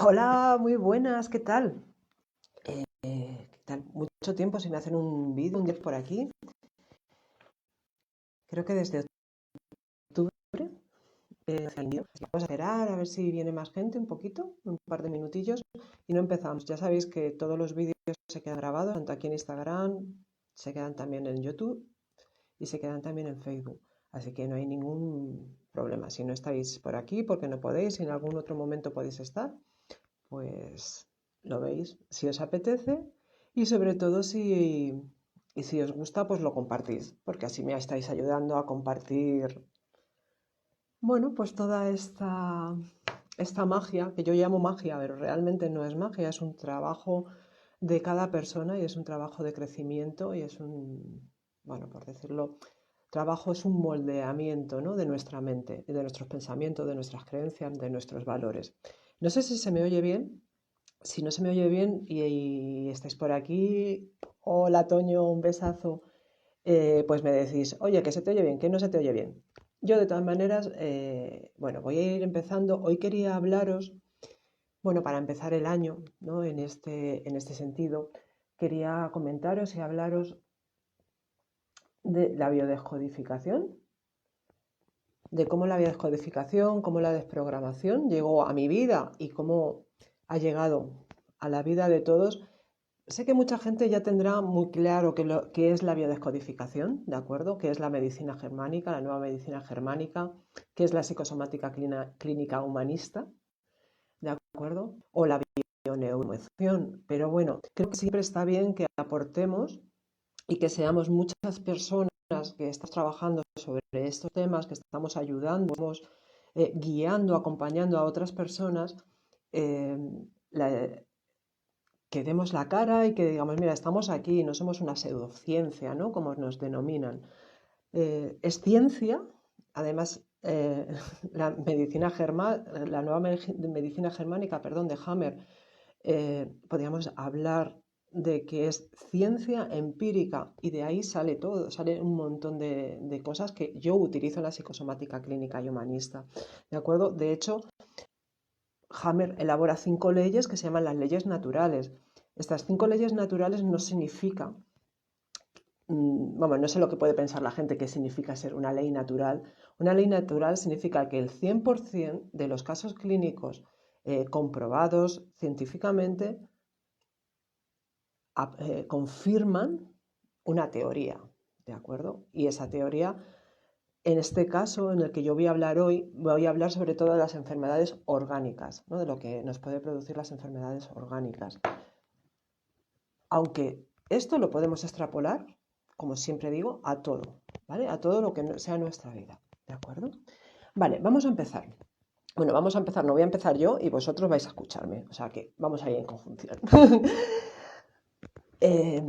Hola, muy buenas, ¿qué tal? ¿Qué tal? Mucho tiempo sin hacer un vídeo, un día por aquí. Creo que desde octubre. Vamos a esperar a ver si viene más gente un poquito, un par de minutillos, y no empezamos. Ya sabéis que todos los vídeos se quedan grabados, tanto aquí en Instagram, se quedan también en YouTube y se quedan también en Facebook. Así que no hay ningún problema. Si no estáis por aquí porque no podéis, si en algún otro momento podéis estar, pues lo veis si os apetece y sobre todo si os gusta, pues lo compartís, porque así me estáis ayudando a compartir, bueno, pues toda esta magia, que yo llamo magia, pero realmente no es magia, es un trabajo de cada persona y es un trabajo de crecimiento y es un, bueno, por decirlo, trabajo es un moldeamiento, ¿no? De nuestra mente, de nuestros pensamientos, de nuestras creencias, de nuestros valores. No sé si se me oye bien. Si no se me oye bien y estáis por aquí, hola Toño, un besazo, pues me decís, oye, que se te oye bien, que no se te oye bien. Yo de todas maneras, bueno, voy a ir empezando. Hoy quería hablaros, bueno, para empezar el año, ¿no? En este sentido, quería comentaros y hablaros de la biodescodificación, de cómo la biodescodificación, cómo la desprogramación llegó a mi vida y cómo ha llegado a la vida de todos. Sé que mucha gente ya tendrá muy claro qué es la biodescodificación, ¿de acuerdo? ¿Qué es la medicina germánica, la nueva medicina germánica? ¿Qué es la psicosomática clínica humanista? ¿De acuerdo? O la bioneuroemoción. Pero bueno, creo que siempre está bien que aportemos y que seamos muchas personas que estamos trabajando sobre estos temas, que estamos ayudando, estamos guiando, acompañando a otras personas. eh, la- que demos la cara y que digamos, mira, estamos aquí, no somos una pseudociencia, ¿no? Como nos denominan. Es ciencia, además, la la nueva medicina germánica, perdón, de Hammer, podríamos hablar de que es ciencia empírica y de ahí sale todo, sale un montón de cosas que yo utilizo en la psicosomática clínica y humanista, ¿de acuerdo? De hecho, Hammer elabora 5 leyes que se llaman las leyes naturales. Estas 5 leyes naturales no significa, vamos, no sé lo que puede pensar la gente que significa ser una ley natural. Una ley natural significa que el 100% de los casos clínicos comprobados científicamente confirman una teoría, ¿de acuerdo? Y esa teoría, en este caso en el que yo voy a hablar hoy, voy a hablar sobre todo de las enfermedades orgánicas, ¿no? De lo que nos puede producir las enfermedades orgánicas. Aunque esto lo podemos extrapolar, como siempre digo, a todo, ¿vale? A todo lo que sea nuestra vida, ¿de acuerdo? Vale, vamos a empezar. Bueno, vamos a empezar, no voy a empezar yo y vosotros vais a escucharme, o sea que vamos a ir en conjunción. eh,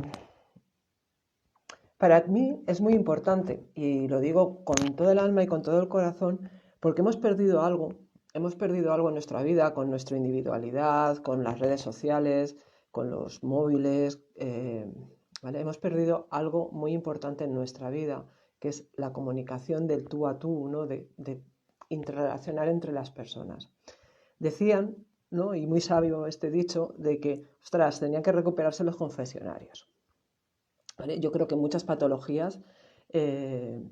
para mí es muy importante, y lo digo con todo el alma y con todo el corazón, porque hemos perdido algo en nuestra vida, con nuestra individualidad, con las redes sociales, con los móviles, ¿vale? Hemos perdido algo muy importante en nuestra vida, que es la comunicación del tú a tú, ¿no? De interrelacionar entre las personas. Decían, ¿no? Y muy sabio este dicho, de que, ostras, tenían que recuperarse los confesionarios. ¿Vale? Yo creo que muchas patologías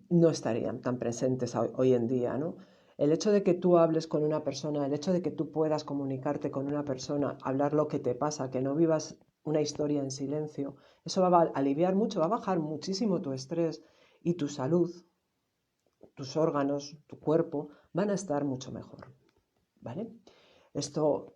no estarían tan presentes hoy en día, ¿no? El hecho de que tú hables con una persona, el hecho de que tú puedas comunicarte con una persona, hablar lo que te pasa, que no vivas una historia en silencio, eso va a aliviar mucho, va a bajar muchísimo tu estrés y tu salud, tus órganos, tu cuerpo van a estar mucho mejor, ¿vale? Esto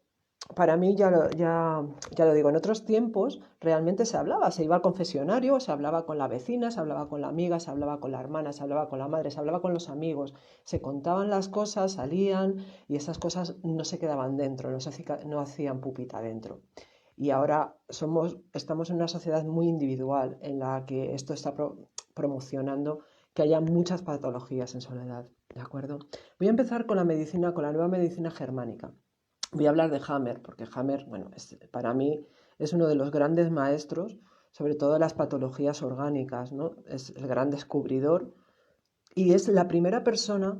para mí ya lo digo, en otros tiempos realmente se hablaba, se iba al confesionario, se hablaba con la vecina, se hablaba con la amiga, se hablaba con la hermana, se hablaba con la madre, se hablaba con los amigos, se contaban las cosas, salían y esas cosas no se quedaban dentro, no hacían pupita dentro. Y ahora estamos en una sociedad muy individual en la que esto está promocionando que haya muchas patologías en soledad, ¿de acuerdo? Voy a empezar con la medicina, con la nueva medicina germánica. Voy a hablar de Hammer, porque Hammer, bueno, para mí es uno de los grandes maestros, sobre todo de las patologías orgánicas, ¿no? Es el gran descubridor y es la primera persona,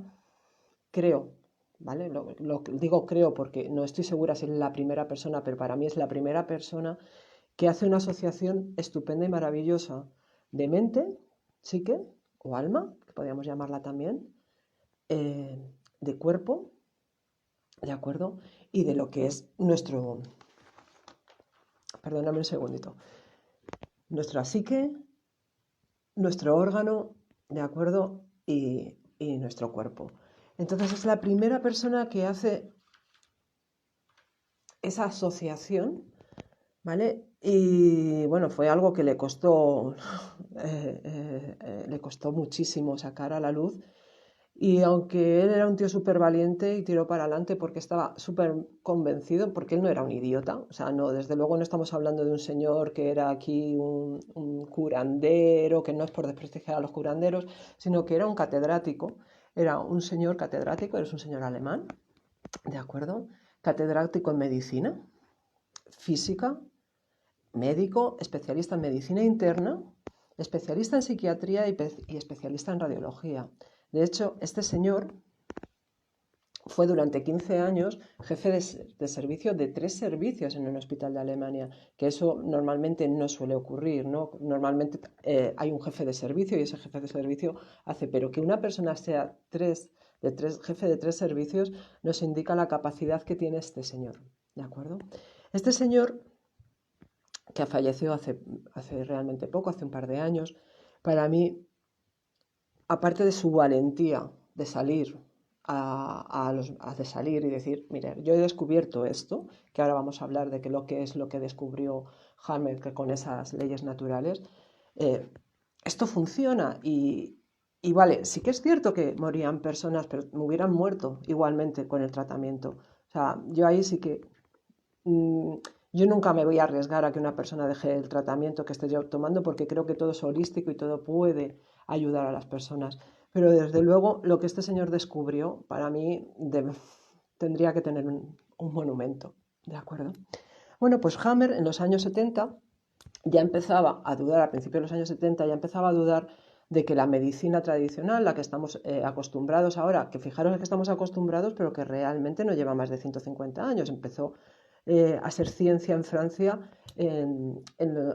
creo, ¿vale? Lo digo creo porque no estoy segura si es la primera persona, pero para mí es la primera persona que hace una asociación estupenda y maravillosa de mente, psique o alma, que podríamos llamarla también, eh, de cuerpo, ¿de acuerdo? Y de lo que es nuestro, perdóname un segundito, nuestra psique, nuestro órgano, ¿de acuerdo? Y nuestro cuerpo. Entonces es la primera persona que hace esa asociación, ¿vale? Y bueno, fue algo que le costó muchísimo sacar a la luz. Y aunque él era un tío súper valiente y tiró para adelante porque estaba súper convencido, porque él no era un idiota, o sea, no, desde luego no estamos hablando de un señor que era aquí un curandero, que no es por desprestigiar a los curanderos, sino que era un catedrático, era un señor catedrático, eres un señor alemán, ¿de acuerdo? Catedrático en medicina, física, médico, especialista en medicina interna, especialista en psiquiatría y especialista en radiología. De hecho, este señor fue durante 15 años jefe de servicio de 3 servicios en un hospital de Alemania, que eso normalmente no suele ocurrir, ¿no? Normalmente hay un jefe de servicio y ese jefe de servicio hace, pero que una persona sea jefe de 3 servicios nos indica la capacidad que tiene este señor, ¿de acuerdo? Este señor, que falleció hace realmente poco, hace un par de años, para mí, aparte de su valentía de salir de salir y decir, mire, yo he descubierto esto, que ahora vamos a hablar de que lo que es lo que descubrió Hammer que con esas leyes naturales, eh, esto funciona y vale, sí que es cierto que morían personas, pero me hubieran muerto igualmente con el tratamiento. O sea, yo ahí sí que mm, yo nunca me voy a arriesgar a que una persona deje el tratamiento que esté yo tomando porque creo que todo es holístico y todo puede ayudar a las personas. Pero desde luego lo que este señor descubrió para mí tendría que tener un monumento, ¿de acuerdo? Bueno, pues Hammer en los años 70 ya empezaba a dudar, a principios de los años 70 ya empezaba a dudar de que la medicina tradicional, la que estamos acostumbrados ahora, que fijaros que estamos acostumbrados, pero que realmente no lleva más de 150 años, empezó a ser ciencia en Francia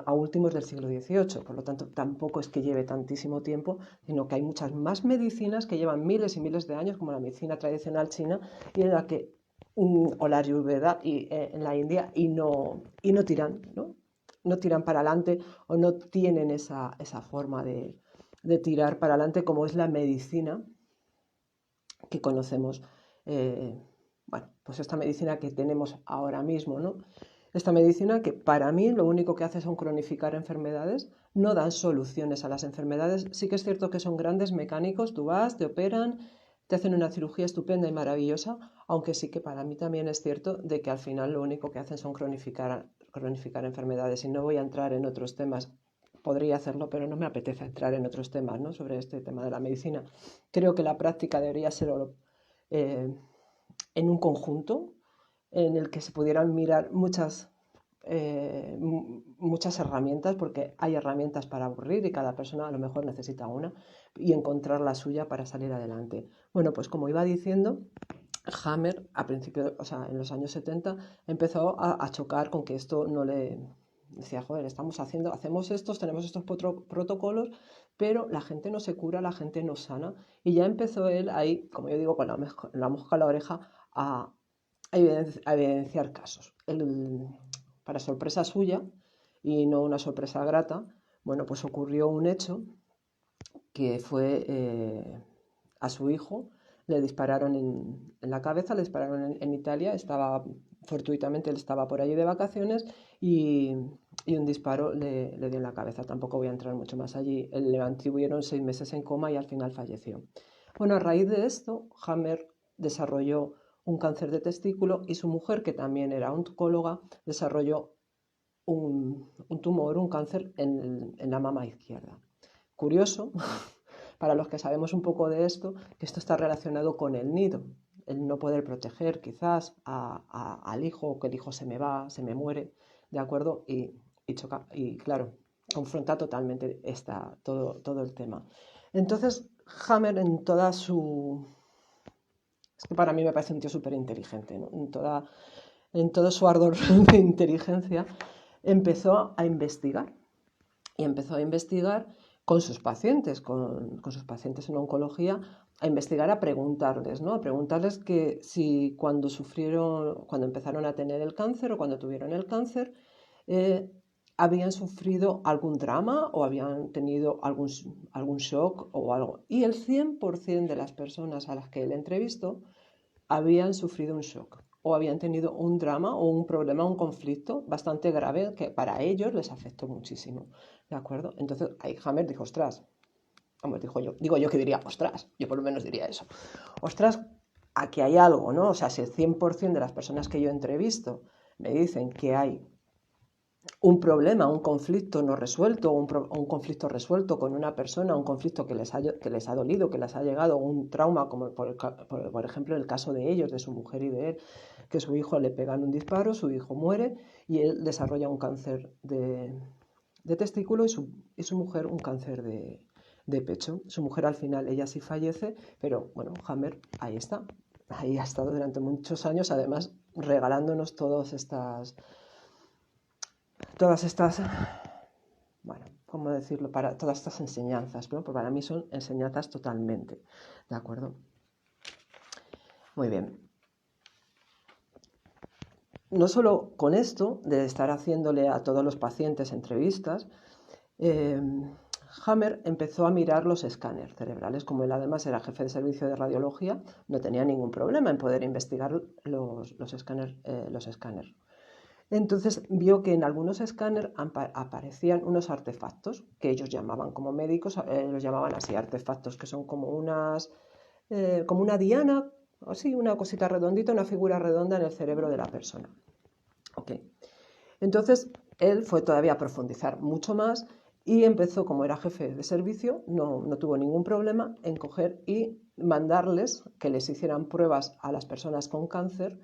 a últimos del siglo XVIII, por lo tanto tampoco es que lleve tantísimo tiempo, sino que hay muchas más medicinas que llevan miles y miles de años, como la medicina tradicional china, y en la que, o la ayurveda en la India, y no tiran, ¿no? No tiran para adelante o no tienen esa forma de tirar para adelante como es la medicina que conocemos. Bueno, pues esta medicina que tenemos ahora mismo, ¿no? Esta medicina que para mí lo único que hace son cronificar enfermedades, no dan soluciones a las enfermedades. Sí que es cierto que son grandes mecánicos, tú vas, te operan, te hacen una cirugía estupenda y maravillosa, aunque sí que para mí también es cierto de que al final lo único que hacen son cronificar enfermedades. Y no voy a entrar en otros temas, podría hacerlo, pero no me apetece entrar en otros temas, ¿no? Sobre este tema de la medicina. Creo que la práctica debería ser eh, en un conjunto en el que se pudieran mirar muchas herramientas, porque hay herramientas para aburrir y cada persona a lo mejor necesita una y encontrar la suya para salir adelante. Bueno, pues como iba diciendo, Hammer a principios, o sea, en los años 70 empezó a chocar con que esto no le decía, joder, hacemos estos, tenemos estos protocolos, pero la gente no se cura, la gente no sana. Y ya empezó él ahí, como yo digo, con la mosca a la oreja, a evidenciar casos. Para sorpresa suya, y no una sorpresa grata, bueno, pues ocurrió un hecho que fue a su hijo, le dispararon en la cabeza, le dispararon en Italia, fortuitamente él estaba por allí de vacaciones y un disparo le dio en la cabeza. Tampoco voy a entrar mucho más allí. Le mantuvieron 6 meses en coma y al final falleció. Bueno, a raíz de esto, Hammer desarrolló un cáncer de testículo y su mujer, que también era oncóloga, desarrolló un tumor, un cáncer en la mama izquierda. Curioso, para los que sabemos un poco de esto, que esto está relacionado con el nido, el no poder proteger quizás al hijo, o que el hijo se me va, se me muere, ¿de acuerdo? Choca, y claro, confronta totalmente todo el tema. Entonces, Hammer en toda Es que para mí me parece un tío súper inteligente, ¿no? En todo su ardor de inteligencia, empezó a investigar. Y empezó a investigar con sus pacientes, con sus pacientes en oncología, a investigar, a preguntarles, ¿no? A preguntarles que si cuando empezaron a tener el cáncer o cuando tuvieron el cáncer, eh, habían sufrido algún drama o habían tenido algún shock o algo. Y el 100% de las personas a las que él entrevistó habían sufrido un shock o habían tenido un drama o un problema, un conflicto bastante grave que para ellos les afectó muchísimo. ¿De acuerdo? Entonces ahí Hammer dijo, ostras, vamos, digo yo que diría, ostras, yo por lo menos diría eso. Ostras, aquí hay algo, ¿no? O sea, si el 100% de las personas que yo entrevisto me dicen que hay un problema, un conflicto no resuelto, un conflicto resuelto con una persona, un conflicto que les ha dolido, que les ha llegado, un trauma, como por ejemplo el caso de ellos, de su mujer y de él, que su hijo le pegan un disparo, su hijo muere y él desarrolla un cáncer de testículo y su mujer un cáncer de pecho. Su mujer al final, ella sí fallece, pero bueno, Hammer ahí está, ahí ha estado durante muchos años, además regalándonos todas estas, bueno, ¿cómo decirlo? Todas estas enseñanzas, ¿no? Porque para mí son enseñanzas totalmente, ¿de acuerdo? Muy bien. No solo con esto, de estar haciéndole a todos los pacientes entrevistas, Hammer empezó a mirar los escáneres cerebrales. Como él además era jefe de servicio de radiología, no tenía ningún problema en poder investigar los escáneres. Entonces vio que en algunos escáneres aparecían unos artefactos que ellos llamaban como médicos, los llamaban así, artefactos, que son como como una diana, así, una cosita redondita, una figura redonda en el cerebro de la persona. Okay. Entonces él fue todavía a profundizar mucho más y empezó, como era jefe de servicio, no tuvo ningún problema en coger y mandarles que les hicieran pruebas a las personas con cáncer,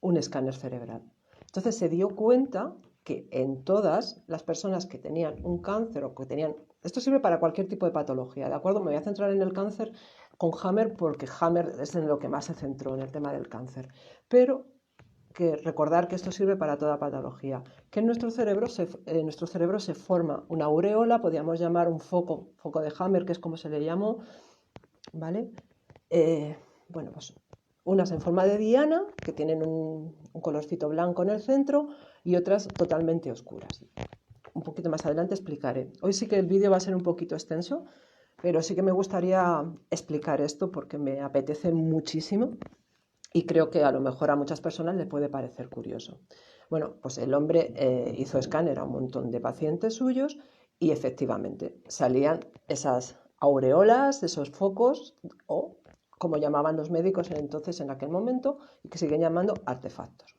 un escáner cerebral. Entonces se dio cuenta que en todas las personas que tenían un cáncer o que tenían... Esto sirve para cualquier tipo de patología, ¿de acuerdo? Me voy a centrar en el cáncer con Hammer porque Hammer es en lo que más se centró, en el tema del cáncer. Pero que recordar que esto sirve para toda patología, que en nuestro cerebro se forma una aureola, podríamos llamar un foco de Hammer, que es como se le llamó, ¿vale? Bueno, pues unas en forma de diana, que tienen un colorcito blanco en el centro, y otras totalmente oscuras. Un poquito más adelante explicaré. Hoy sí que el vídeo va a ser un poquito extenso, pero sí que me gustaría explicar esto porque me apetece muchísimo y creo que a lo mejor a muchas personas le puede parecer curioso. Bueno, pues el hombre hizo escáner a un montón de pacientes suyos y efectivamente salían esas aureolas, esos focos, o como llamaban los médicos entonces en aquel momento, y que siguen llamando artefactos.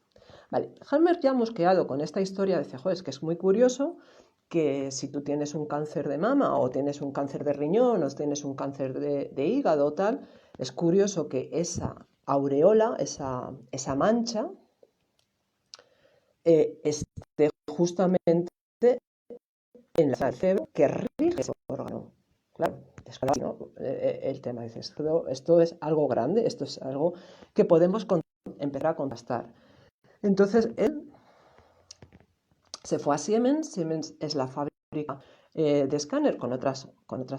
Vale, Hammer ya mosqueado con esta historia dice, joder, es que es muy curioso que si tú tienes un cáncer de mama o tienes un cáncer de riñón o tienes un cáncer de hígado o tal, es curioso que esa aureola, esa mancha, esté justamente en la cerebro que rige ese órgano. Claro, es claro, ¿no? El tema dice, esto es algo grande, esto es algo que podemos empezar a contrastar. Entonces, él se fue a Siemens. Siemens es la fábrica de escáner con otras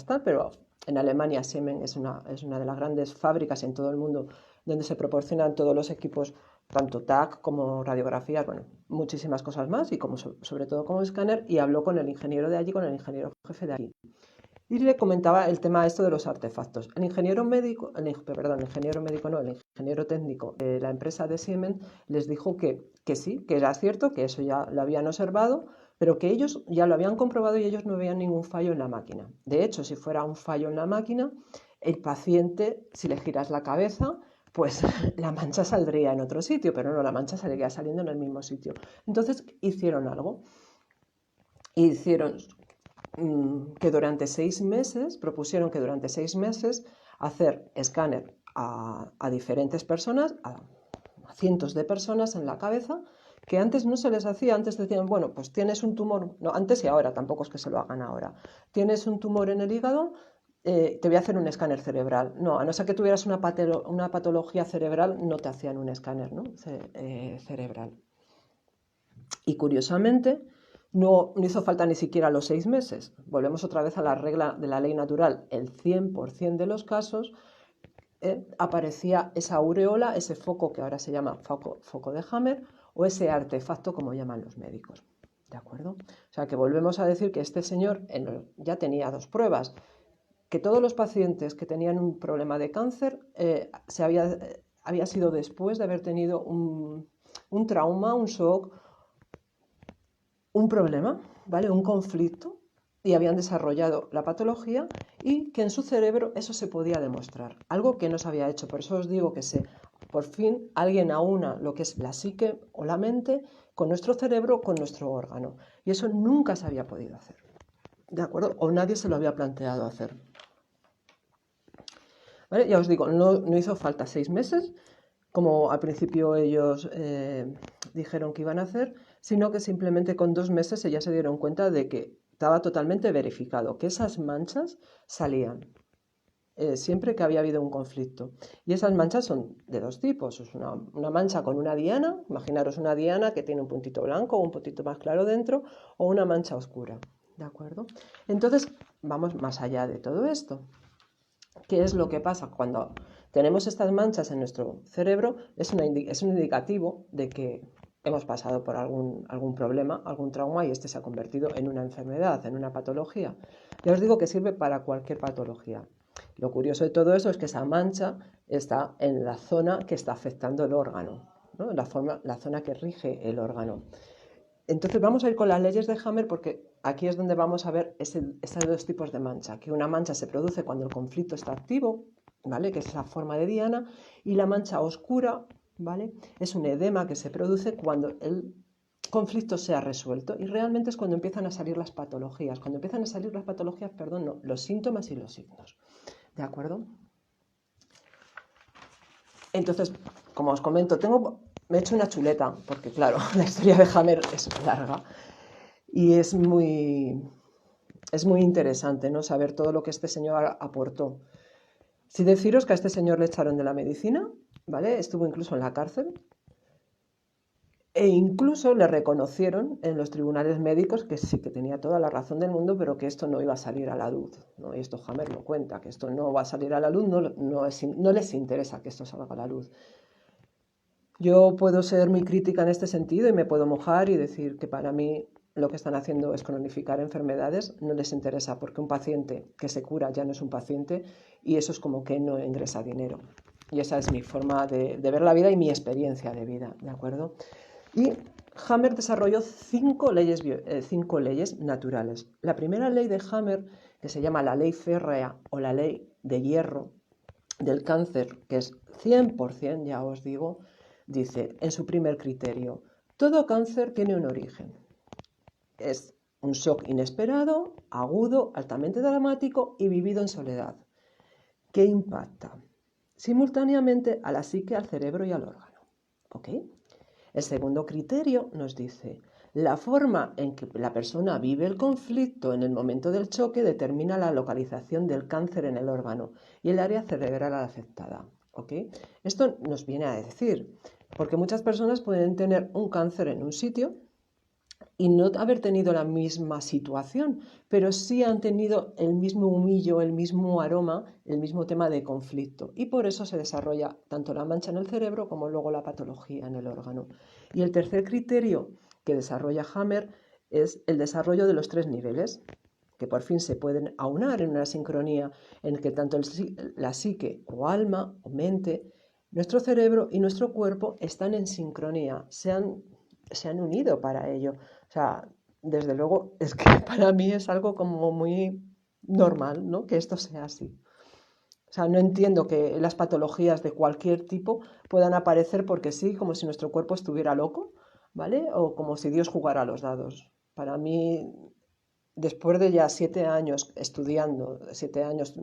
tal, pero en Alemania Siemens es una de las grandes fábricas en todo el mundo donde se proporcionan todos los equipos, tanto TAC como radiografías, bueno, muchísimas cosas más, y sobre todo como escáner, y habló con el ingeniero de allí, con el ingeniero jefe de allí. Y le comentaba el tema esto de los artefactos. El ingeniero médico no, el ingeniero técnico de la empresa de Siemens les dijo que sí, que era cierto, que eso ya lo habían observado, pero que ellos ya lo habían comprobado y ellos no veían ningún fallo en la máquina. De hecho, si fuera un fallo en la máquina, el paciente, si le giras la cabeza, pues la mancha saldría en otro sitio, pero no, la mancha seguiría saliendo en el mismo sitio. Entonces hicieron algo. Que durante 6 meses, propusieron que durante 6 meses hacer escáner a diferentes personas, a cientos de personas en la cabeza, que antes no se les hacía. Antes decían, bueno, pues tienes un tumor, no, antes y ahora, tampoco es que se lo hagan ahora, tienes un tumor en el hígado, te voy a hacer un escáner cerebral. No, a no ser que tuvieras una patología cerebral, no te hacían un escáner, ¿no? Cerebral. Y curiosamente, no hizo falta ni siquiera los 6 meses. Volvemos otra vez a la regla de la ley natural. El 100% de los casos aparecía esa aureola, ese foco que ahora se llama foco de Hammer, o ese artefacto como llaman los médicos. ¿De acuerdo? O sea que volvemos a decir que este señor ya tenía 2 pruebas. Que todos los pacientes que tenían un problema de cáncer había sido después de haber tenido un trauma, un shock, un problema, ¿vale? Un conflicto, y habían desarrollado la patología y que en su cerebro eso se podía demostrar, algo que no se había hecho. Por eso os digo que por fin alguien aúna lo que es la psique o la mente con nuestro cerebro, con nuestro órgano. Y eso nunca se había podido hacer, ¿de acuerdo? O nadie se lo había planteado hacer. ¿Vale? Ya os digo, no hizo falta 6 meses, como al principio ellos dijeron que iban a hacer, sino que simplemente con 2 meses ya se dieron cuenta de que estaba totalmente verificado, que esas manchas salían siempre que había habido un conflicto. Y esas manchas son de 2 tipos. Es una mancha con una diana, imaginaros una diana que tiene un puntito blanco o un puntito más claro dentro, o una mancha oscura, ¿de acuerdo? Entonces, vamos más allá de todo esto. ¿Qué es lo que pasa? Cuando tenemos estas manchas en nuestro cerebro, es un indicativo de que hemos pasado por algún problema, algún trauma, y este se ha convertido en una enfermedad, en una patología. Ya os digo que sirve para cualquier patología. Lo curioso de todo eso es que esa mancha está en la zona que está afectando el órgano, ¿no? La zona que rige el órgano. Entonces vamos a ir con las leyes de Hammer, porque aquí es donde vamos a ver esos 2 tipos de mancha. Que una mancha se produce cuando el conflicto está activo, ¿vale? Que es esa forma de diana, y la mancha oscura, ¿vale? Es un edema que se produce cuando el conflicto se ha resuelto, y realmente es cuando empiezan a salir las patologías. Cuando empiezan a salir las patologías, perdón, no, los síntomas y los signos. ¿De acuerdo? Entonces, como os comento, me he hecho una chuleta, porque claro, la historia de Hammer es larga y es muy interesante, ¿no? Saber todo lo que este señor aportó. Si deciros que a este señor le echaron de la medicina, ¿vale? Estuvo incluso en la cárcel, e incluso le reconocieron en los tribunales médicos que sí, que tenía toda la razón del mundo, pero que esto no iba a salir a la luz, ¿no? Y esto Hammer lo cuenta, que esto no va a salir a la luz, no les interesa que esto salga a la luz. Yo puedo ser muy crítica en este sentido y me puedo mojar y decir que para mí lo que están haciendo es cronificar enfermedades, no les interesa, porque un paciente que se cura ya no es un paciente, y eso es como que no ingresa dinero. Y esa es mi forma de ver la vida y mi experiencia de vida, ¿de acuerdo? Y Hammer desarrolló 5 leyes naturales. La primera ley de Hammer, que se llama la ley férrea o la ley de hierro del cáncer, que es 100%, ya os digo, dice en su primer criterio: todo cáncer tiene un origen. Es un shock inesperado, agudo, altamente dramático y vivido en soledad, que impacta simultáneamente a la psique, al cerebro y al órgano. ¿Ok? El segundo criterio nos dice: la forma en que la persona vive el conflicto en el momento del choque determina la localización del cáncer en el órgano y el área cerebral afectada. ¿Ok? Esto nos viene a decir, porque muchas personas pueden tener un cáncer en un sitio y no haber tenido la misma situación, pero sí han tenido el mismo humillo, el mismo aroma, el mismo tema de conflicto. Y por eso se desarrolla tanto la mancha en el cerebro como luego la patología en el órgano. Y el tercer criterio que desarrolla Hammer es el desarrollo de los 3 niveles, que por fin se pueden aunar en una sincronía en que tanto la psique o alma o mente, nuestro cerebro y nuestro cuerpo están en sincronía, se han unido para ello. O sea, desde luego es que para mí es algo como muy normal, ¿no? Que esto sea así. O sea, no entiendo que las patologías de cualquier tipo puedan aparecer porque sí, como si nuestro cuerpo estuviera loco, ¿vale? O como si Dios jugara a los dados. Para mí, después de ya 7 años estudiando, 7 años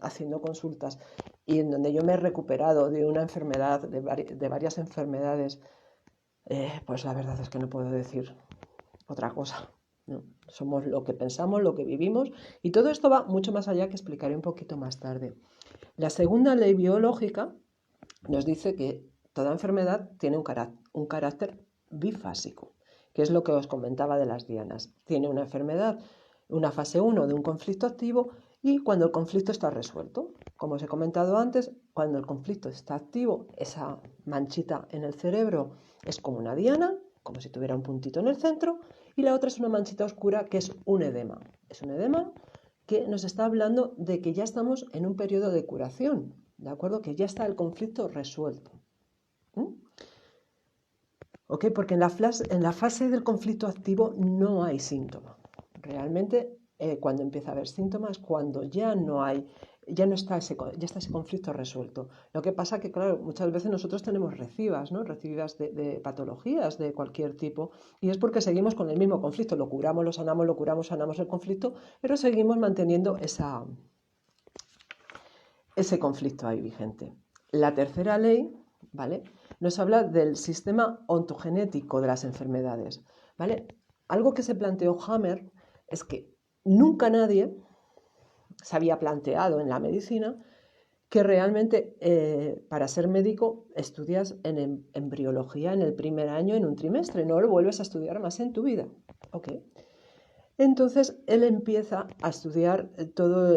haciendo consultas, y en donde yo me he recuperado de una enfermedad, de varias enfermedades, pues la verdad es que no puedo decir otra cosa, ¿no? Somos lo que pensamos, lo que vivimos, y todo esto va mucho más allá, que explicaré un poquito más tarde. La segunda ley biológica nos dice que toda enfermedad tiene un carácter bifásico, que es lo que os comentaba de las dianas. Tiene una enfermedad, una fase 1 de un conflicto activo, y cuando el conflicto está resuelto. Como os he comentado antes, cuando el conflicto está activo, esa manchita en el cerebro es como una diana, como si tuviera un puntito en el centro, y la otra es una manchita oscura que es un edema. Es un edema que nos está hablando de que ya estamos en un periodo de curación, ¿de acuerdo? Que ya está el conflicto resuelto. ¿Ok? Porque en la fase del conflicto activo no hay síntoma. Realmente, cuando empieza a haber síntomas, cuando ya está ese conflicto resuelto. Lo que pasa que, claro, muchas veces nosotros tenemos recidivas, ¿no? Recidivas de patologías de cualquier tipo, y es porque seguimos con el mismo conflicto. Lo curamos, lo sanamos, lo curamos, sanamos el conflicto, pero seguimos manteniendo ese conflicto ahí vigente. La tercera ley, ¿vale?, nos habla del sistema ontogenético de las enfermedades, ¿vale? Algo que se planteó Hammer es que nunca nadie se había planteado en la medicina que realmente para ser médico estudias en embriología en el primer año, en un trimestre, no lo vuelves a estudiar más en tu vida. ¿Okay? Entonces él empieza a estudiar todo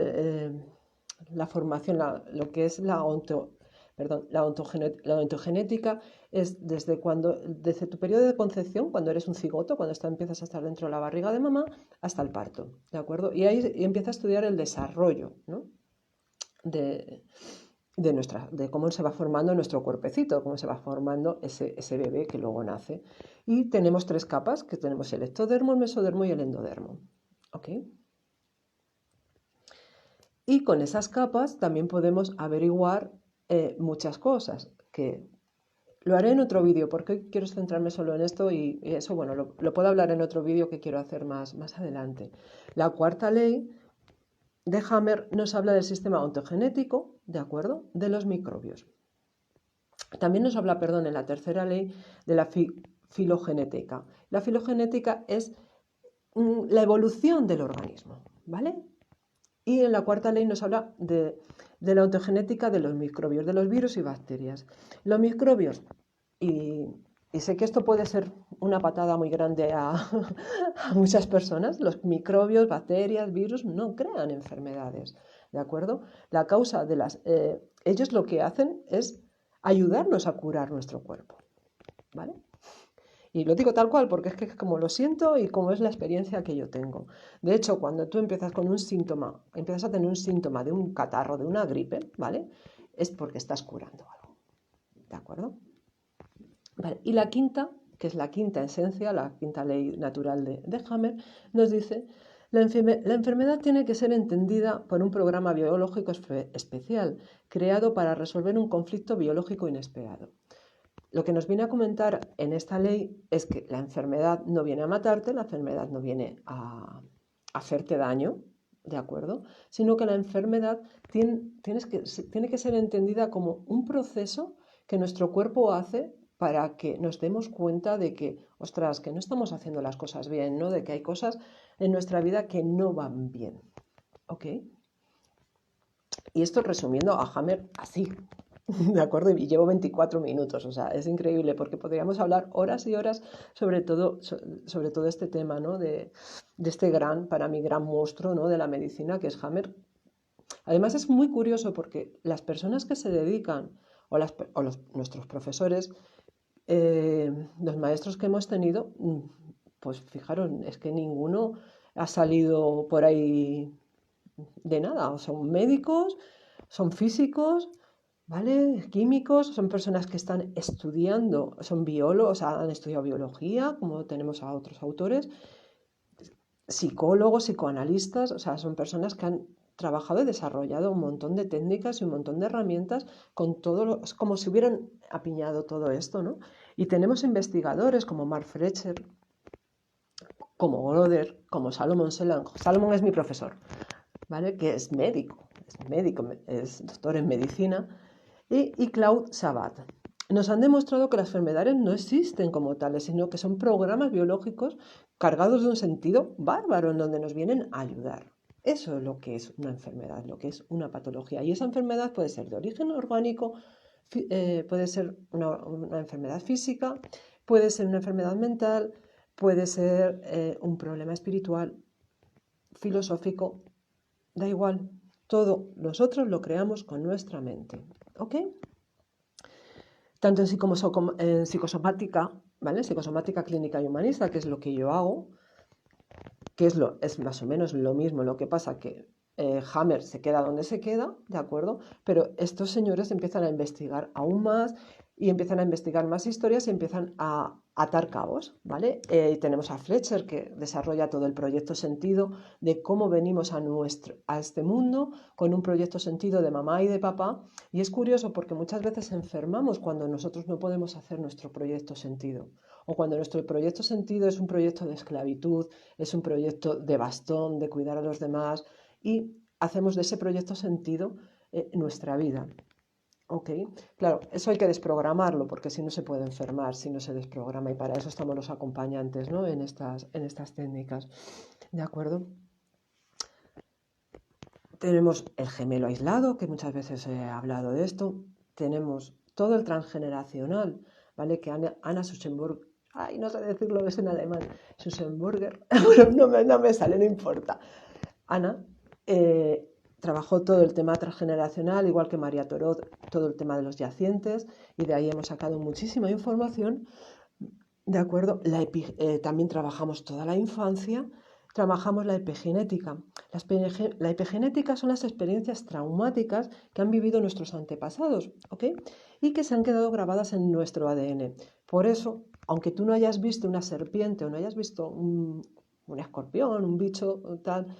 la formación, lo que es la ontogenética, es desde tu periodo de concepción, cuando eres un cigoto, cuando empiezas a estar dentro de la barriga de mamá, hasta el parto, ¿de acuerdo? Y ahí empieza a estudiar el desarrollo, ¿no?, de cómo se va formando nuestro cuerpecito, cómo se va formando ese bebé que luego nace. Y tenemos 3 capas, que tenemos el ectodermo, el mesodermo y el endodermo. ¿Ok? Y con esas capas también podemos averiguar muchas cosas, que lo haré en otro vídeo, porque hoy quiero centrarme solo en esto, y eso, bueno, lo puedo hablar en otro vídeo que quiero hacer más adelante. La cuarta ley de Hammer nos habla del sistema ontogenético, ¿de acuerdo?, de los microbios. También nos habla, en la tercera ley, de la filogenética. La filogenética es la evolución del organismo, ¿vale? Y en la cuarta ley nos habla de la ontogenética de los microbios, de los virus y bacterias. Los microbios, y sé que esto puede ser una patada muy grande a muchas personas, los microbios, bacterias, virus no crean enfermedades, ¿de acuerdo? La causa de ellos lo que hacen es ayudarnos a curar nuestro cuerpo, ¿vale? Y lo digo tal cual porque es que es como lo siento y como es la experiencia que yo tengo. De hecho, cuando tú empiezas con un síntoma, empiezas a tener un síntoma de un catarro, de una gripe, ¿vale?, es porque estás curando algo, ¿de acuerdo? Vale. Y la quinta, que es la quinta esencia, la quinta ley natural de Hammer, nos dice: la enfermedad tiene que ser entendida por un programa biológico especial, creado para resolver un conflicto biológico inesperado. Lo que nos viene a comentar en esta ley es que la enfermedad no viene a matarte, la enfermedad no viene a hacerte daño, ¿de acuerdo?, sino que la enfermedad tiene que ser entendida como un proceso que nuestro cuerpo hace para que nos demos cuenta de que, ostras, que no estamos haciendo las cosas bien, ¿no?, de que hay cosas en nuestra vida que no van bien. ¿Ok? Y esto resumiendo a Hammer así, ¿de acuerdo? Y llevo 24 minutos, o sea, es increíble porque podríamos hablar horas y horas sobre todo este tema, ¿no?, de este para mí, gran monstruo, ¿no?, de la medicina, que es Hammer. Además es muy curioso porque las personas que se dedican, nuestros profesores, los maestros que hemos tenido, pues fijaros, es que ninguno ha salido por ahí de nada. Son médicos, son físicos, ¿vale?, químicos, son personas que están estudiando, son biólogos, han estudiado biología, como tenemos a otros autores, psicólogos, psicoanalistas, o sea, son personas que han trabajado y desarrollado un montón de técnicas y un montón de herramientas con es como si hubieran apiñado todo esto, ¿no? Y tenemos investigadores como Mark Fletcher, como Goder, como Salomon Selan. Salomon es mi profesor, ¿vale?, que es médico, es doctor en medicina, y Claude Sabat. nos han demostrado que las enfermedades no existen como tales, sino que son programas biológicos cargados de un sentido bárbaro en donde nos vienen a ayudar. Eso es lo que es una enfermedad, lo que es una patología. Y esa enfermedad puede ser de origen orgánico, puede ser una enfermedad física, puede ser una enfermedad mental, puede ser un problema espiritual, filosófico, da igual. Todo nosotros lo creamos con nuestra mente. ¿Ok? Tanto en psicosomática, ¿vale? Psicosomática clínica y humanista, que es lo que yo hago, que es más o menos lo mismo, lo que pasa que Hammer se queda donde se queda, ¿de acuerdo? Pero estos señores empiezan a investigar aún más y empiezan a investigar más historias y empiezan a atar cabos, ¿vale? Y tenemos a Fletcher que desarrolla todo el proyecto sentido de cómo venimos a este mundo con un proyecto sentido de mamá y de papá. Y es curioso porque muchas veces enfermamos cuando nosotros no podemos hacer nuestro proyecto sentido o cuando nuestro proyecto sentido es un proyecto de esclavitud, es un proyecto de bastón, de cuidar a los demás y hacemos de ese proyecto sentido nuestra vida. ¿Ok? Claro, eso hay que desprogramarlo porque si no se puede enfermar, si no se desprograma y para eso estamos los acompañantes, ¿no? en estas técnicas. ¿De acuerdo? Tenemos el gemelo aislado, que muchas veces he hablado de esto. Tenemos todo el transgeneracional, ¿vale? Que Anna Susenburg, ay, no sé decirlo, es en alemán, Susenburger, bueno, no me sale, no importa. Ana trabajó todo el tema transgeneracional, igual que María Torot, todo el tema de los yacientes, y de ahí hemos sacado muchísima información. ¿De acuerdo? También trabajamos toda la infancia, trabajamos la epigenética. La epigenética son las experiencias traumáticas que han vivido nuestros antepasados, ¿ok? Y que se han quedado grabadas en nuestro ADN. Por eso, aunque tú no hayas visto una serpiente o no hayas visto un escorpión, un bicho tal,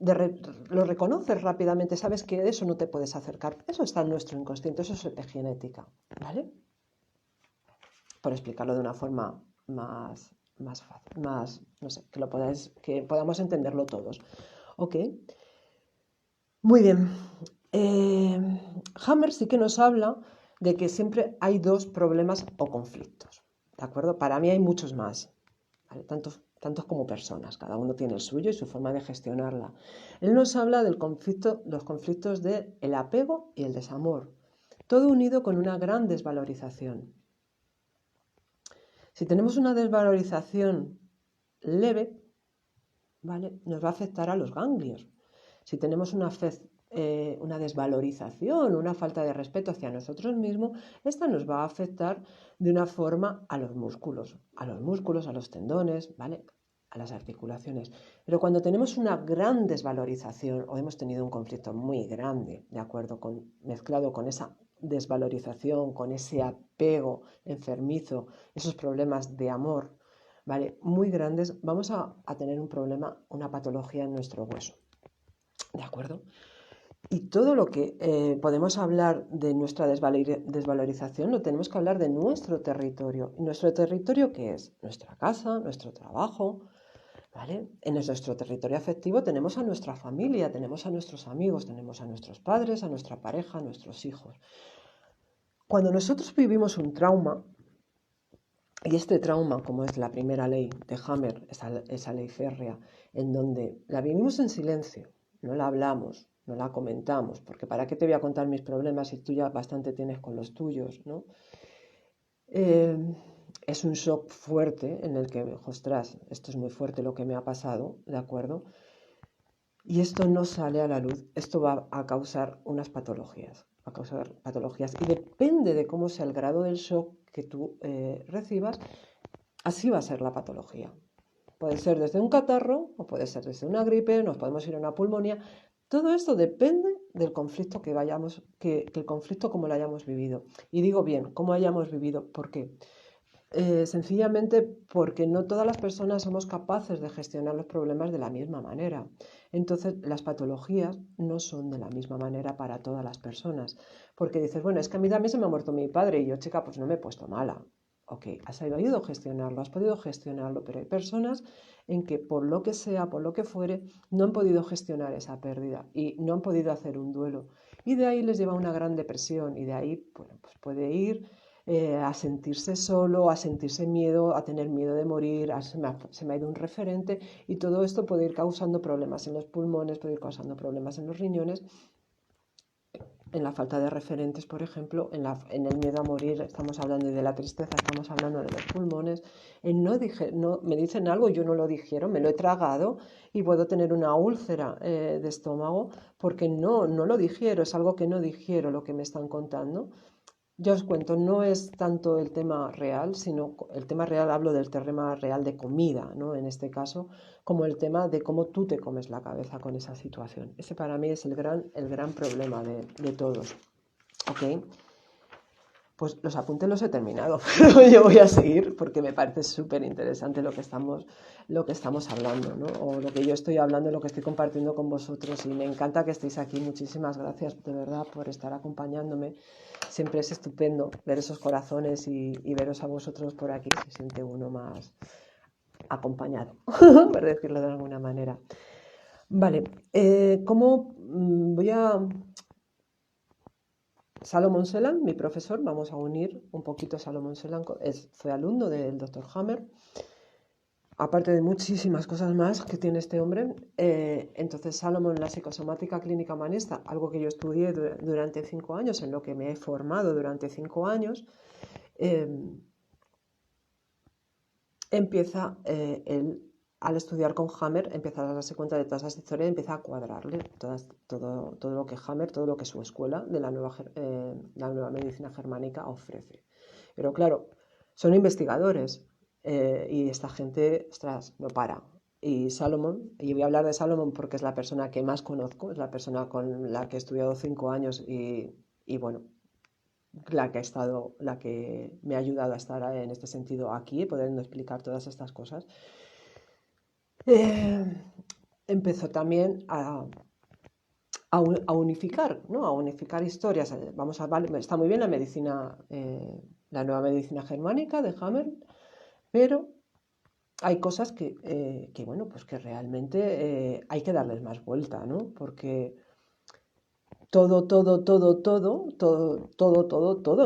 lo reconoces rápidamente, sabes que de eso no te puedes acercar. Eso está en nuestro inconsciente, eso es epigenética, ¿vale? Por explicarlo de una forma más fácil, no sé, que podamos entenderlo todos. ¿Ok? Muy bien. Hammer sí que nos habla de que siempre hay dos problemas o conflictos. ¿De acuerdo? Para mí hay muchos más. ¿Vale? Tantos como personas. Cada uno tiene el suyo y su forma de gestionarla. Él nos habla los conflictos del apego y el desamor. Todo unido con una gran desvalorización. Si tenemos una desvalorización leve, ¿vale? Nos va a afectar a los ganglios. Si tenemos una desvalorización, una falta de respeto hacia nosotros mismos, esta nos va a afectar de una forma a los músculos, a los tendones, ¿vale? A las articulaciones. Pero cuando tenemos una gran desvalorización o hemos tenido un conflicto muy grande, ¿de acuerdo? Mezclado con esa desvalorización, con ese apego enfermizo, esos problemas de amor, ¿vale? Muy grandes, vamos a tener un problema, una patología en nuestro hueso. ¿De acuerdo? Y todo lo que podemos hablar de nuestra desvalorización lo tenemos que hablar de nuestro territorio. ¿Y nuestro territorio qué es? Nuestra casa, nuestro trabajo, ¿vale? En nuestro territorio afectivo tenemos a nuestra familia, tenemos a nuestros amigos, tenemos a nuestros padres, a nuestra pareja, a nuestros hijos. Cuando nosotros vivimos un trauma, y este trauma, como es la primera ley de Hammer, esa ley férrea, en donde la vivimos en silencio, no la hablamos, no la comentamos, porque ¿para qué te voy a contar mis problemas si tú ya bastante tienes con los tuyos, ¿no? Es un shock fuerte en el que, ostras, esto es muy fuerte lo que me ha pasado, ¿de acuerdo? Y esto no sale a la luz, esto va a causar unas patologías, y depende de cómo sea el grado del shock que tú recibas, así va a ser la patología. Puede ser desde un catarro o puede ser desde una gripe, nos podemos ir a una pulmonía. Todo esto depende del conflicto que el conflicto como lo hayamos vivido. Y digo bien, cómo hayamos vivido. ¿Por qué? Sencillamente porque no todas las personas somos capaces de gestionar los problemas de la misma manera. Entonces, las patologías no son de la misma manera para todas las personas. Porque dices, bueno, es que a mí también se me ha muerto mi padre y yo, chica, pues no me he puesto mala. Ok, has podido gestionarlo, pero hay personas en que por lo que sea, por lo que fuere, no han podido gestionar esa pérdida y no han podido hacer un duelo. Y de ahí les lleva una gran depresión y de ahí, bueno, pues puede ir a sentirse solo, a sentirse miedo, a tener miedo de morir, se me ha ido un referente, y todo esto puede ir causando problemas en los pulmones, puede ir causando problemas en los riñones, en la falta de referentes, por ejemplo, en el miedo a morir, estamos hablando de la tristeza, estamos hablando de los pulmones, me dicen algo, yo no lo digiero, me lo he tragado y puedo tener una úlcera de estómago porque no lo digiero, es algo que no digiero lo que me están contando. Ya os cuento, no es tanto el tema real, sino el tema real, hablo del tema real de comida, ¿no? En este caso, como el tema de cómo tú te comes la cabeza con esa situación. Ese para mí es el gran problema de todos. ¿Ok? Pues los apuntes los he terminado, pero yo voy a seguir porque me parece súper interesante lo que estamos hablando, ¿no? O lo que yo estoy hablando, lo que estoy compartiendo con vosotros, y me encanta que estéis aquí. Muchísimas gracias de verdad por estar acompañándome. Siempre es estupendo ver esos corazones y veros a vosotros por aquí. Se siente uno más acompañado, por decirlo de alguna manera. Vale, ¿cómo voy a... Salomon Selan, mi profesor, vamos a unir un poquito. Salomon Selan fue alumno del Dr. Hammer, aparte de muchísimas cosas más que tiene este hombre. Entonces, Salomon, la psicosomática clínica humanista, algo que yo estudié durante 5 años, en lo que me he formado durante 5 años, empieza él, al estudiar con Hammer, empieza a darse cuenta de todas esas historias y empieza a cuadrarle todo lo que Hammer, todo lo que su escuela de la nueva medicina germánica ofrece. Pero claro, son investigadores y esta gente, ostras, no para. Y Salomon, y voy a hablar de Salomon porque es la persona que más conozco, es la persona con la que he estudiado 5 años y bueno, la que me ha ayudado a estar en este sentido aquí, pudiendo explicar todas estas cosas. Empezó también a unificar, ¿no? A unificar historias. Vale, está muy bien la medicina, la nueva medicina germánica de Hammer, pero hay cosas que bueno, pues que realmente hay que darles más vuelta, ¿no? Porque todo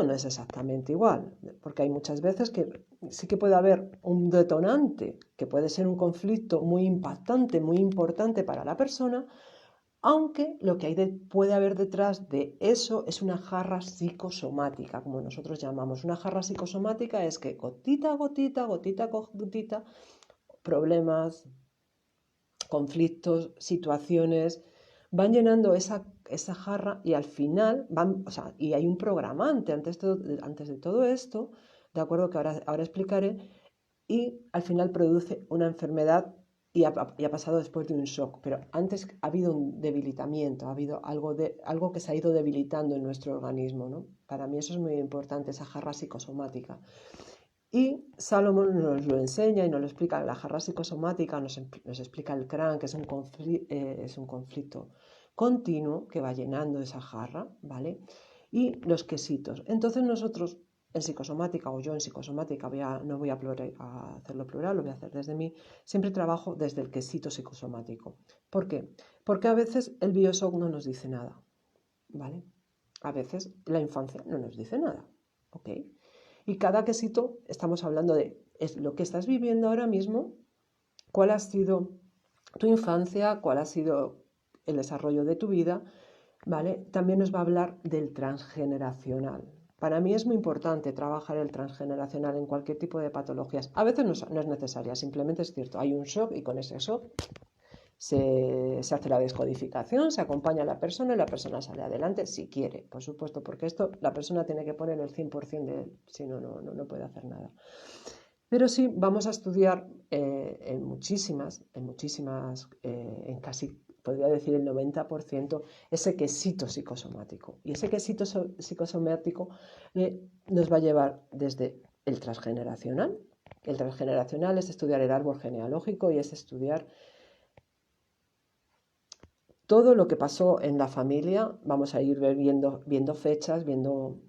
no es exactamente igual, porque hay muchas veces que sí que puede haber un detonante, que puede ser un conflicto muy impactante, muy importante para la persona, aunque lo que puede haber detrás de eso es una jarra psicosomática, como nosotros llamamos. Una jarra psicosomática es que gotita a gotita, gotita a gotita, problemas, conflictos, situaciones, van llenando esa jarra y al final y hay un programante antes de todo esto, de acuerdo, que ahora explicaré, y al final produce una enfermedad y ha pasado después de un shock, pero antes ha habido un debilitamiento, ha habido algo que se ha ido debilitando en nuestro organismo, ¿no? Para mí eso es muy importante, esa jarra psicosomática. Y Salomon nos lo enseña y nos lo explica. La jarra psicosomática nos explica el crán, que es un conflicto continuo que va llenando esa jarra, ¿vale? Y los quesitos. Entonces nosotros en psicosomática, o yo en psicosomática, no voy a hacerlo plural, lo voy a hacer desde mí, siempre trabajo desde el quesito psicosomático. ¿Por qué? Porque a veces el bioshock no nos dice nada, ¿vale? A veces la infancia no nos dice nada, ¿ok? Y cada quesito estamos hablando es lo que estás viviendo ahora mismo, cuál ha sido tu infancia, cuál ha sido el desarrollo de tu vida, ¿vale? También nos va a hablar del transgeneracional. Para mí es muy importante trabajar el transgeneracional en cualquier tipo de patologías. A veces no es necesaria, simplemente es cierto, hay un shock y con ese shock se hace la descodificación, se acompaña a la persona y la persona sale adelante si quiere, por supuesto, porque esto la persona tiene que poner el 100% de él, si no, no puede hacer nada. Pero sí vamos a estudiar en casi, podría decir el 90%, ese quesito psicosomático. Y ese quesito psicosomático nos va a llevar desde el transgeneracional. El transgeneracional es estudiar el árbol genealógico y es estudiar todo lo que pasó en la familia. Vamos a ir viendo fechas, viendo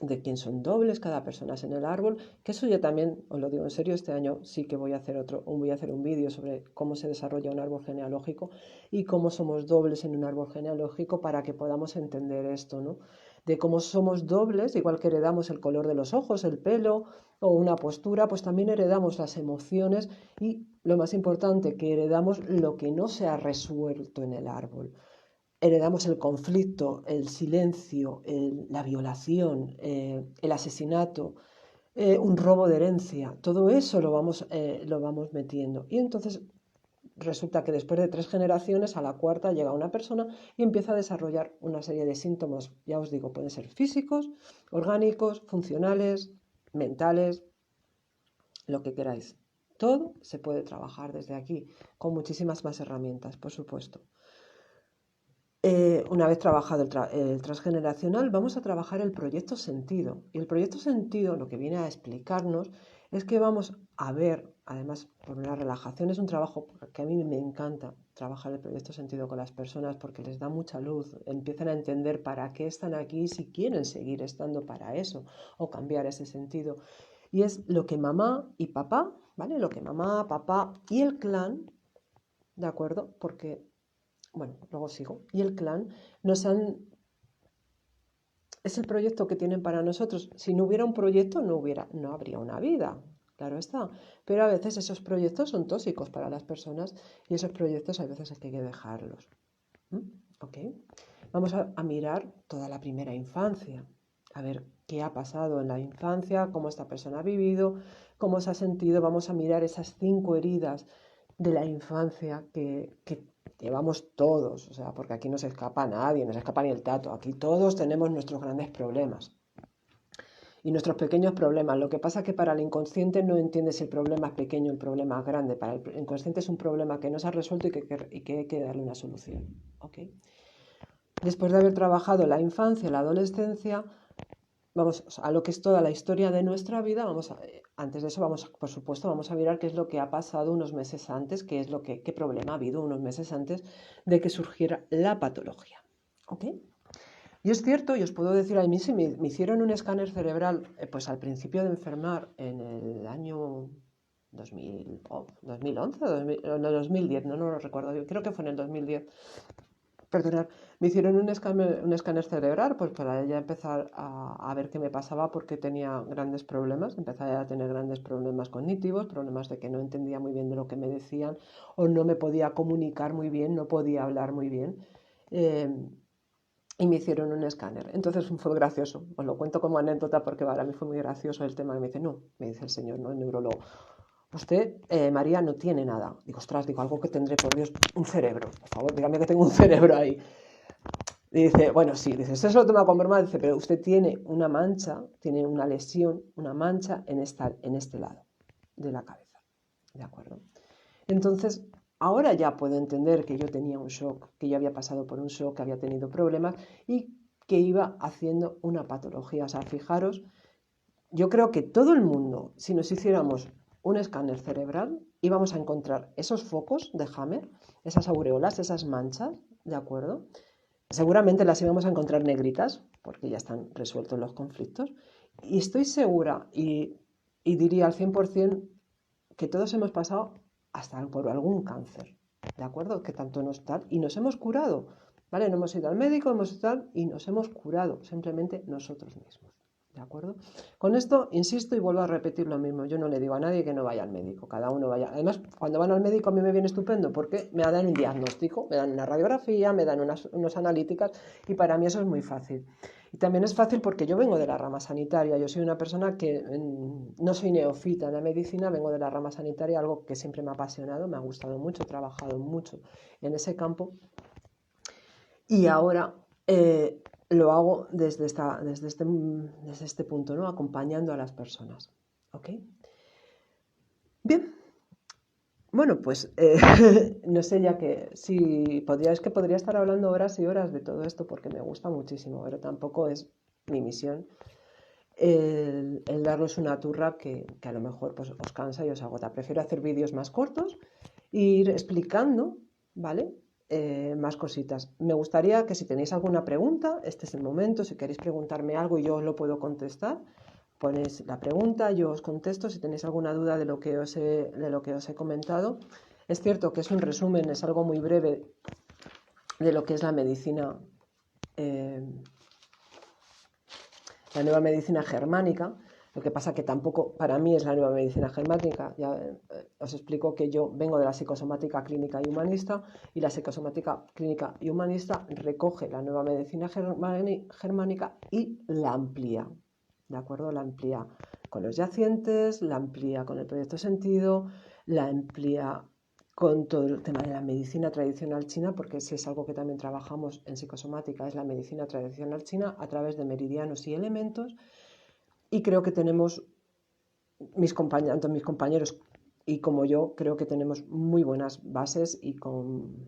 de quién son dobles cada persona en el árbol, que eso yo también, os lo digo en serio, este año sí que voy a hacer un vídeo sobre cómo se desarrolla un árbol genealógico y cómo somos dobles en un árbol genealógico para que podamos entender esto, ¿no? De cómo somos dobles, igual que heredamos el color de los ojos, el pelo o una postura, pues también heredamos las emociones y lo más importante, que heredamos lo que no se ha resuelto en el árbol. Heredamos el conflicto, el silencio, la violación, el asesinato, un robo de herencia. Todo eso lo vamos metiendo. Y entonces resulta que después de 3 generaciones, a la cuarta llega una persona y empieza a desarrollar una serie de síntomas. Ya os digo, pueden ser físicos, orgánicos, funcionales, mentales, lo que queráis. Todo se puede trabajar desde aquí, con muchísimas más herramientas, por supuesto. Una vez trabajado el transgeneracional, vamos a trabajar el proyecto sentido. Y el proyecto sentido lo que viene a explicarnos es que vamos a ver, además por una relajación, es un trabajo que a mí me encanta trabajar el proyecto sentido con las personas porque les da mucha luz, empiezan a entender para qué están aquí, si quieren seguir estando para eso o cambiar ese sentido. Y es lo que mamá y papá, ¿vale? Lo que mamá, papá y el clan, ¿de acuerdo? Porque bueno, luego sigo, y el clan es el proyecto que tienen para nosotros. Si no hubiera un proyecto, no habría una vida, claro está. Pero a veces esos proyectos son tóxicos para las personas y esos proyectos a veces hay que dejarlos. ¿Ok? Vamos a mirar toda la primera infancia, a ver qué ha pasado en la infancia, cómo esta persona ha vivido, cómo se ha sentido. Vamos a mirar esas 5 heridas de la infancia que llevamos todos, o sea, porque aquí no se escapa nadie, no se escapa ni el tato, aquí todos tenemos nuestros grandes problemas y nuestros pequeños problemas. Lo que pasa es que para el inconsciente no entiende si el problema es pequeño o el problema es grande. Para el inconsciente es un problema que no se ha resuelto y que hay que darle una solución. ¿Okay? Después de haber trabajado la infancia, la adolescencia, vamos a lo que es toda la historia de nuestra vida. Antes de eso, por supuesto, vamos a mirar qué es lo que ha pasado unos meses antes, qué problema ha habido unos meses antes de que surgiera la patología. ¿Ok? Y es cierto, y os puedo decir, a mí sí me hicieron un escáner cerebral, pues al principio de enfermar, en el año 2011, 2010, no lo recuerdo, yo creo que fue en el 2010. Perdonad, me hicieron un escáner cerebral pues para ya empezar a ver qué me pasaba porque tenía grandes problemas, empecé a tener grandes problemas cognitivos, problemas de que no entendía muy bien de lo que me decían o no me podía comunicar muy bien, no podía hablar muy bien. Y me hicieron un escáner. Entonces fue gracioso, os lo cuento como anécdota porque para mí fue muy gracioso el tema. Y me dice, no, me dice el señor, ¿no? El neurólogo. Usted, María, no tiene nada. Digo, ostras, digo, algo que tendré, por Dios, un cerebro. Por favor, dígame que tengo un cerebro ahí. Y dice, bueno, sí, dice, usted se lo toma con broma, dice, pero usted tiene una mancha, tiene una lesión, una mancha en este lado de la cabeza. ¿De acuerdo? Entonces, ahora ya puedo entender que yo tenía un shock, que yo había pasado por un shock, que había tenido problemas y que iba haciendo una patología. O sea, fijaros, yo creo que todo el mundo, si nos hiciéramos un escáner cerebral, íbamos a encontrar esos focos de Hammer, esas aureolas, esas manchas, ¿de acuerdo? Seguramente las íbamos a encontrar negritas, porque ya están resueltos los conflictos. Y estoy segura y diría al 100% que todos hemos pasado hasta por algún cáncer, ¿de acuerdo? Que tanto nos da y nos hemos curado, ¿vale? No hemos ido al médico, hemos ido y nos hemos curado, simplemente nosotros mismos. ¿De acuerdo? Con esto, insisto y vuelvo a repetir lo mismo. Yo no le digo a nadie que no vaya al médico. Cada uno vaya. Además, cuando van al médico a mí me viene estupendo porque me dan un diagnóstico, me dan una radiografía, me dan unas analíticas y para mí eso es muy fácil. Y también es fácil porque yo vengo de la rama sanitaria. Yo soy una persona que no soy neófita en la medicina, vengo de la rama sanitaria, algo que siempre me ha apasionado, me ha gustado mucho, he trabajado mucho en ese campo. Y ahora lo hago desde este punto, ¿no? Acompañando a las personas. ¿Ok? Bien. Bueno, pues no sé ya que es que podría estar hablando horas y horas de todo esto porque me gusta muchísimo, pero tampoco es mi misión el daros una turra que a lo mejor pues, os cansa y os agota. Prefiero hacer vídeos más cortos e ir explicando, ¿vale? más cositas. Me gustaría que si tenéis alguna pregunta, este es el momento, si queréis preguntarme algo y yo os lo puedo contestar, ponéis la pregunta, yo os contesto si tenéis alguna duda de lo que os he comentado. Es cierto que es un resumen, es algo muy breve de lo que es la medicina, la nueva medicina germánica. Lo que pasa que tampoco para mí es la nueva medicina germánica. Ya os explico que yo vengo de la psicosomática clínica y humanista, y la psicosomática clínica y humanista recoge la nueva medicina germánica y la amplía. ¿De acuerdo? La amplía con los yacientes, la amplía con el proyecto sentido, la amplía con todo el tema de la medicina tradicional china, porque si es algo que también trabajamos en psicosomática, es la medicina tradicional china a través de meridianos y elementos. Y creo que tenemos, tanto mis compañeros y como yo, creo que tenemos muy buenas bases y con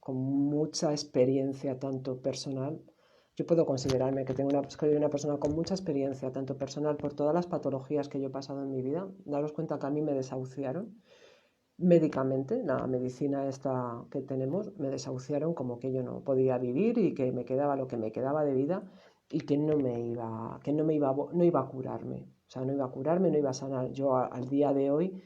mucha experiencia, tanto personal. Yo puedo considerarme que soy una persona con mucha experiencia, tanto personal, por todas las patologías que yo he pasado en mi vida. Daros cuenta que a mí me desahuciaron médicamente, la medicina esta que tenemos, me desahuciaron como que yo no podía vivir y que me quedaba lo que me quedaba de vida y que no iba a curarme. O sea, no iba a curarme, no iba a sanar. Yo al día de hoy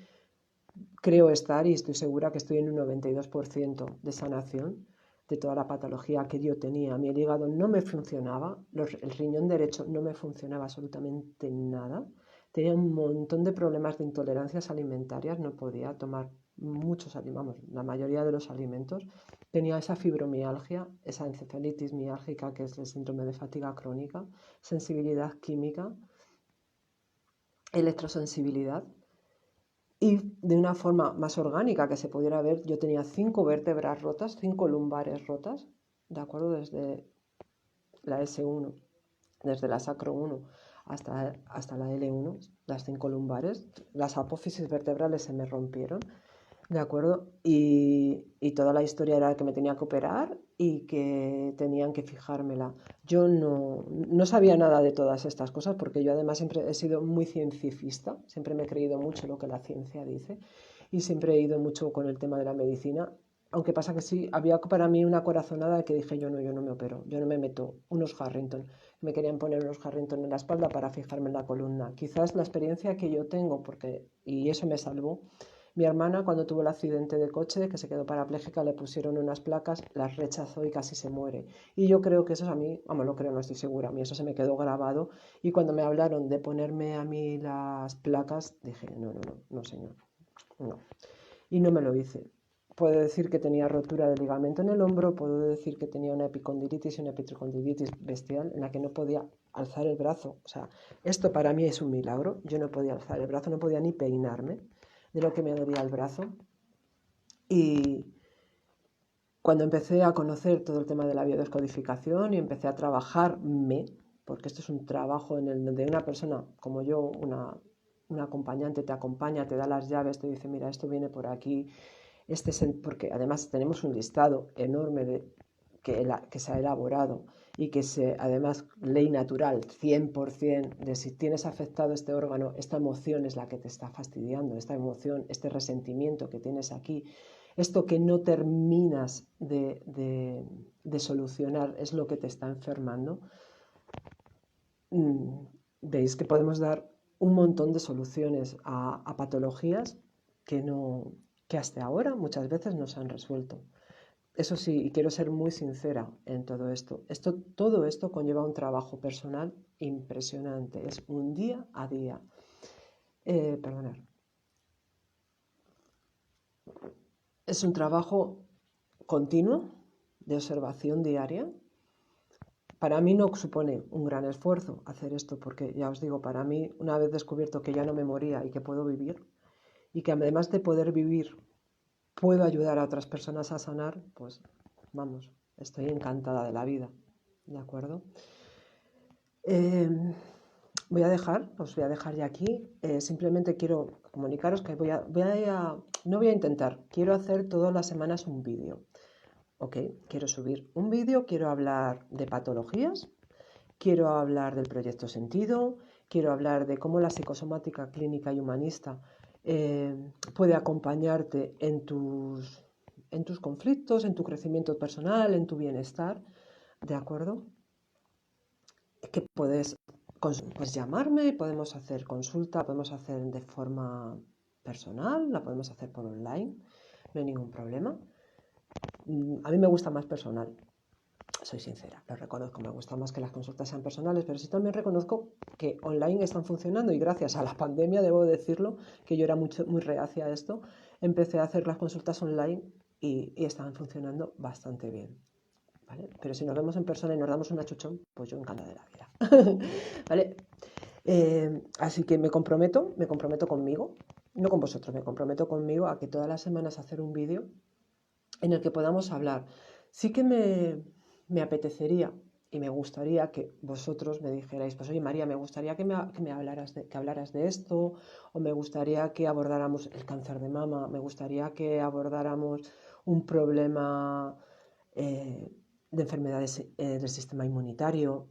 creo estar, y estoy segura que estoy en un 92% de sanación de toda la patología que yo tenía. Mi hígado no me funcionaba, el riñón derecho no me funcionaba absolutamente nada. Tenía un montón de problemas de intolerancias alimentarias, no podía tomar muchos alimentos, la mayoría de los alimentos. Tenía esa fibromialgia, esa encefalitis miálgica, que es el síndrome de fatiga crónica, sensibilidad química, electrosensibilidad. Y de una forma más orgánica que se pudiera ver, yo tenía 5 vértebras rotas, 5 lumbares rotas, ¿de acuerdo? Desde la S1, desde la sacro 1 hasta la L1, las 5 lumbares. Las apófisis vertebrales se me rompieron, ¿de acuerdo? Y toda la historia era que me tenía que operar y que tenían que fijármela. Yo no sabía nada de todas estas cosas, porque yo además siempre he sido muy ciencificista, siempre me he creído mucho lo que la ciencia dice y siempre he ido mucho con el tema de la medicina. Aunque pasa que sí, había para mí una corazonada que dije yo no me opero, yo no me meto unos Harrington. Me querían poner unos Harrington en la espalda para fijarme en la columna. Quizás la experiencia que yo tengo, y eso me salvó. Mi hermana, cuando tuvo el accidente de coche, que se quedó parapléjica, le pusieron unas placas, las rechazó y casi se muere. Y yo creo que eso a mí, vamos, lo creo, no estoy segura, a mí eso se me quedó grabado. Y cuando me hablaron de ponerme a mí las placas, dije, no, señor, no. Y no me lo hice. Puedo decir que tenía rotura de ligamento en el hombro, puedo decir que tenía una epicondilitis y una epitrocondilitis bestial en la que no podía alzar el brazo. O sea, esto para mí es un milagro. Yo no podía alzar el brazo, no podía ni peinarme de lo que me dolía el brazo. Y cuando empecé a conocer todo el tema de la biodescodificación y empecé a trabajarme, porque esto es un trabajo en el donde una persona como yo, una acompañante te acompaña, te da las llaves, te dice, mira, esto viene por aquí, porque además tenemos un listado enorme que se ha elaborado y que además, ley natural, 100%, de si tienes afectado este órgano, esta emoción es la que te está fastidiando, esta emoción, este resentimiento que tienes aquí, esto que no terminas de solucionar es lo que te está enfermando. Veis que podemos dar un montón de soluciones a patologías que hasta ahora muchas veces no se han resuelto. Eso sí, y quiero ser muy sincera en todo esto. Todo esto conlleva un trabajo personal impresionante. Es un día a día. Perdonad. Es un trabajo continuo de observación diaria. Para mí no supone un gran esfuerzo hacer esto, porque ya os digo, para mí, una vez descubierto que ya no me moría y que puedo vivir, y que además de poder vivir, puedo ayudar a otras personas a sanar, pues vamos, estoy encantada de la vida, ¿de acuerdo? Os voy a dejar ya aquí. Simplemente quiero comunicaros que no voy a intentar, quiero hacer todas las semanas un vídeo. Ok, quiero subir un vídeo, quiero hablar de patologías, quiero hablar del proyecto sentido, quiero hablar de cómo la psicosomática clínica y humanista puede acompañarte en tus conflictos, en tu crecimiento personal, en tu bienestar, ¿de acuerdo? Que puedes llamarme, podemos hacer consulta, podemos hacer de forma personal, la podemos hacer por online, no hay ningún problema. A mí me gusta más personal, soy sincera, lo reconozco, me gusta más que las consultas sean personales, pero sí también reconozco que online están funcionando y gracias a la pandemia, debo decirlo, que yo era muy reacia a esto, empecé a hacer las consultas online y estaban funcionando bastante bien. ¿Vale? Pero si nos vemos en persona y nos damos un achuchón, pues yo encantada de la vida. ¿Vale? Así que me comprometo conmigo, no con vosotros, me comprometo conmigo a que todas las semanas hacer un vídeo en el que podamos hablar. Sí que me apetecería y me gustaría que vosotros me dijerais, pues oye María, me gustaría que hablaras de esto, o me gustaría que abordáramos el cáncer de mama, me gustaría que abordáramos un problema de enfermedades del sistema inmunitario,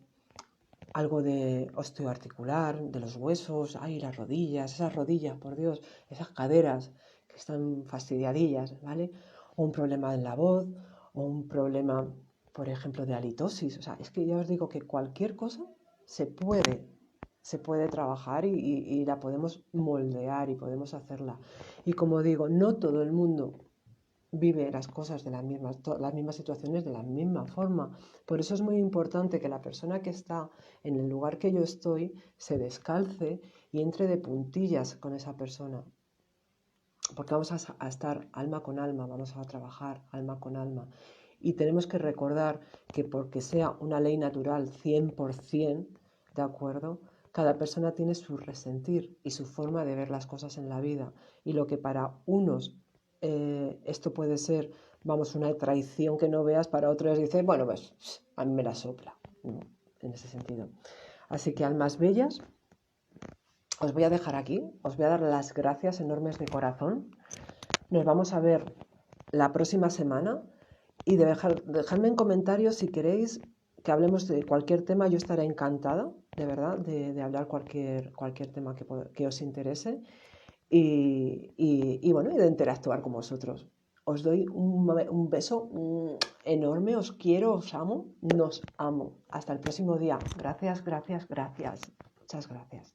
algo de osteoarticular, de los huesos, ay, las rodillas, esas rodillas, por Dios, esas caderas que están fastidiadillas, ¿vale? O un problema en la voz, o un problema, por ejemplo, de halitosis. O sea, es que ya os digo que cualquier cosa se puede trabajar y la podemos moldear y podemos hacerla. Y como digo, no todo el mundo vive las cosas de las mismas situaciones de la misma forma. Por eso es muy importante que la persona que está en el lugar que yo estoy se descalce y entre de puntillas con esa persona. Porque vamos a estar alma con alma, vamos a trabajar alma con alma. Y tenemos que recordar que porque sea una ley natural 100%, ¿de acuerdo? Cada persona tiene su resentir y su forma de ver las cosas en la vida. Y lo que para unos esto puede ser, vamos, una traición que no veas, para otros dice, bueno, pues a mí me la sopla, ¿no? En ese sentido. Así que almas bellas, os voy a dejar aquí, os voy a dar las gracias enormes de corazón. Nos vamos a ver la próxima semana y dejadme en comentarios si queréis que hablemos de cualquier tema. Yo estaré encantada, de verdad, de hablar cualquier tema que os interese y bueno, y de interactuar con vosotros. Os doy un beso enorme, os quiero, os amo, nos amo. Hasta el próximo día. Gracias, gracias, gracias. Muchas gracias.